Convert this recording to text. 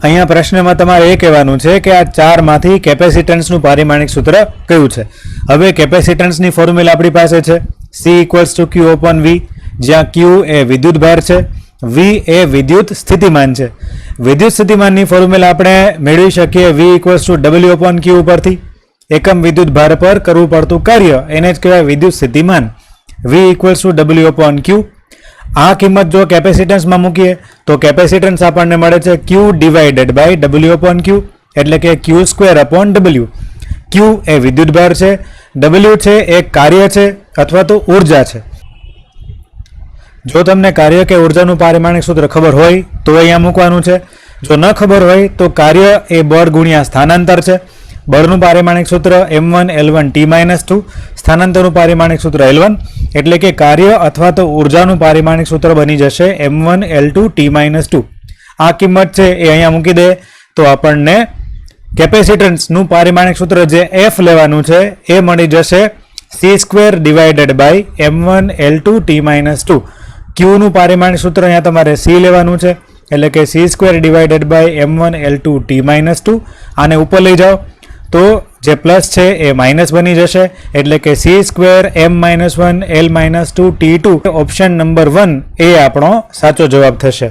અહીંયા પ્રશ્નમાં તમારે એ કહેવાનું છે કે આ ચારમાંથી કેપેસિટન્સનું પારિમાણિક સૂત્ર કયું છે. હવે કેપેસિટન્સની ફોર્મ્યુલા આપણી પાસે છે C=Q/V, જ્યાં Q એ વિદ્યુતભાર છે, V એ વિદ્યુત સ્થિતિમાન છે. વિદ્યુત સ્થિતિમાનની ફોર્મ્યુલા આપણે મેળવી શકીએ V=W/Q ઉપરથી. એકમ વિદ્યુત ભાર પર કરવું પડતું કાર્ય એને જ કહેવાય વિદ્યુત સ્થિતિમાન. V=W/Q. આ કિંમત જો કેપેસિટન્સમાં મૂકીએ તો કેપેસિટન્સ આપણને મળે છે Q/W/Q, એટલે કે Q²/W. Q એ વિદ્યુતભાર છે, W છે એ કાર્ય છે અથવા તો ઉર્જા છે. જો તમને કાર્ય કે ઉર્જાનું પારિમાણિક સૂત્ર ખબર હોય તો અહીંયા મૂકવાનું છે. જો ન ખબર હોય તો કાર્ય એ બળ ગુણ્યા સ્થાનાંતર છે. બળનું પારિમાણિક સૂત્ર m1L1T-2, સ્થાનાંતરનું પારિમાણિક સૂત્ર L1, એટલે કે કાર્ય અથવા તો ઉર્જાનું પારિમાણિક સૂત્ર બની જશે m1L2T-2. આ કિંમત છે એ અહીંયા મૂકી દે તો આપણને કેપેસિટન્સનું પારિમાણિક સૂત્ર જે F લેવાનું છે એ મળી જશે C²/m1L2T-2. Q નું પારિમાણિક સૂત્ર અહીંયા તમારે C લેવાનું છે, એટલે કે C²/m1L2T-2. આને ઉપર લઈ જાઓ તો જે પ્લસ છે એ માઇનસ બની જશે, એટલે કે C²m-1L-2T2. ઓપ્શન નંબર 1 એ આપણો સાચો જવાબ થશે.